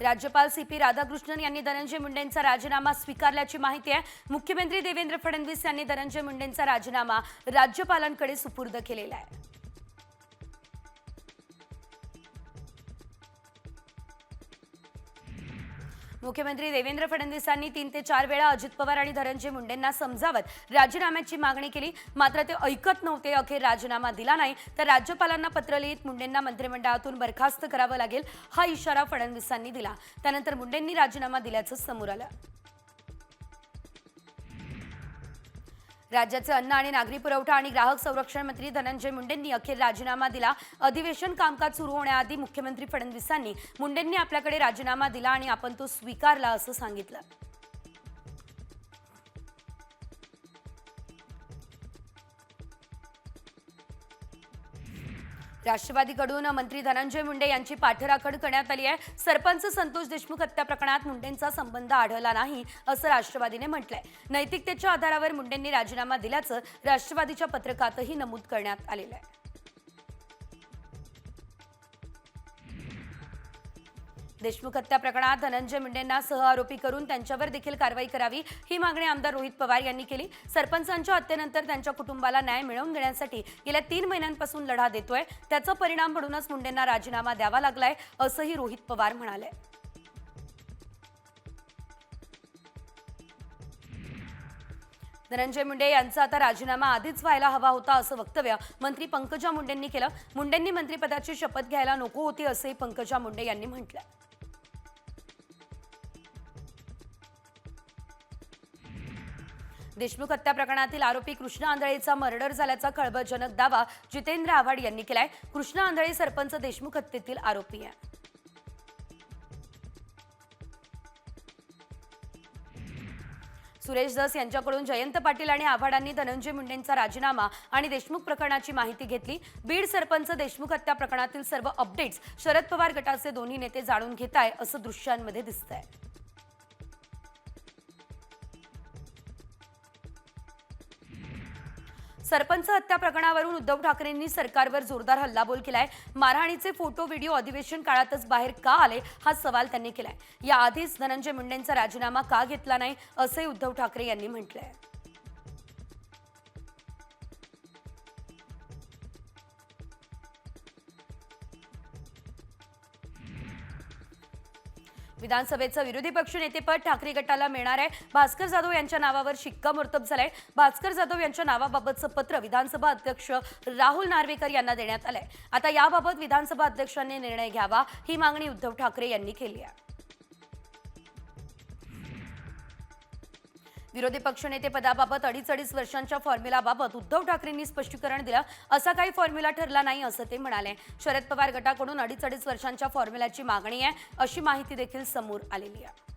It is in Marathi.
राज्यपाल सीपी राधाकृष्णन यांनी धनंजय मुंडेंचा राजीनामा स्वीकारल्याची माहिती आहे। मुख्यमंत्री देवेंद्र फडणवीस यांनी धनंजय मुंडेंचा राजीनामा राज्यपालांकडे सुपूर्द केलेला आहे। मुख्यमंत्री देवेंद्र फडणवीसांनी 3 ते 4 वेळा अजित पवार आणि धनंजय मुंडेंना समजावत राजीनाम्याची मागणी केली, मात्र ते ऐकत नव्हते। अखेर राजीनामा दिला नाही तर राज्यपालांना पत्र लिहित मुंडेंना मंत्रिमंडळातून बरखास्त करावं लागेल हा इशारा फडणवीसांनी दिला। त्यानंतर मुंडेंनी राजीनामा दिल्याचं समोर आलं। राज्याचे अन्न आणि नागरी पुरवठा आणि ग्राहक संरक्षण मंत्री धनंजय मुंडेंनी अखेर राजीनामा दिला। अधिवेशन कामकाज सुरू होण्याआधी मुख्यमंत्री फडणवीसांनी मुंडेंनी आपल्याकडे राजीनामा दिला आणि आपण तो स्वीकारला असं सांगितलं। राष्ट्रवादीकडून मंत्री धनंजय मुंडे यांची पाठराखण करण्यात आली आहे। सरपंच संतोष देशमुख हत्या प्रकरणात मुंडेंचा संबंध आढळला नाही असं राष्ट्रवादीने म्हटलंय। नैतिकतेच्या आधारावर मुंडेंनी राजीनामा दिल्याचं राष्ट्रवादीच्या पत्रकातही नमूद करण्यात आलेलं आहे। देशमुख हत्या प्रकरणात धनंजय मुंडेंना सहआरोपी करून त्यांच्यावर देखील कारवाई करावी ही मागणी आमदार रोहित पवार यांनी केली। सरपंचांच्या हत्येनंतर त्यांच्या कुटुंबाला न्याय मिळवून देण्यासाठी गेल्या 3 महिन्यांपासून लढा देतोय, त्याचा परिणाम म्हणूनच मुंडेंना राजीनामा द्यावा लागलाय असंही रोहित पवार म्हणाले। धनंजय मुंडे यांचा आता राजीनामा आधीच व्हायला हवा होता असं वक्तव्य मंत्री पंकजा मुंडेंनी केलं। मुंडेंनी मंत्रिपदाची शपथ घ्यायला नको होती असंही पंकजा मुंडे यांनी म्हटलं। देशमुख हत्या प्रकरणातील आरोपी कृष्णा आंधळेचा मर्डर झाल्याचा खळबळजनक दावा जितेंद्र आव्हाड यांनी केलाय। कृष्णा आंधळे सरपंच देशमुख हत्येतील आरोपी आहे। सुरेश दस यांच्याकडून जयंत पाटील आणि आव्हाडांनी धनंजय मुंडेंचा राजीनामा आणि देशमुख प्रकरणाची माहिती घेतली। बीड सरपंच देशमुख हत्या प्रकरणातील सर्व अपडेट्स शरद पवार गटाचे दोन्ही नेते जाणून घेताय असं दृश्यांमध्ये दिसतंय। सरपंच हत्या प्रकरणावरून उद्धव ठाकरेंनी सरकारवर जोरदार हल्लाबोल केलाय। मारहाणीचे फोटो व्हिडिओ अधिवेशन काळातच बाहेर का आले हा सवाल त्यांनी केलाय। याआधीच धनंजय मुंडेंचा राजीनामा का घेतला नाही असे उद्धव ठाकरे यांनी म्हटलंय। विधानसभेचं विरोधी पक्षनेतेपद ठाकरे गटाला मिळणार आहे। भास्कर जाधव यांच्या नावावर शिक्कामोर्तब झालंय। भास्कर जाधव यांच्या नावाबाबतचं पत्र विधानसभा अध्यक्ष राहुल नार्वेकर यांना देण्यात आलंय। आता याबाबत विधानसभा अध्यक्षांनी निर्णय घ्यावा ही मागणी उद्धव ठाकरे यांनी केली आहे। विरोधी पक्षनेतेपदाबाबत 2.5 वर्षांच्या फॉर्म्युलाबाबत उद्धव ठाकरेंनी स्पष्टीकरण दिलं। असा काही फॉर्म्युला ठरला नाही असं ते म्हणाले। शरद पवार गटाकडून 2.5 वर्षांच्या फॉर्म्युलाची मागणी आहे अशी माहिती देखील समोर आलेली आहे।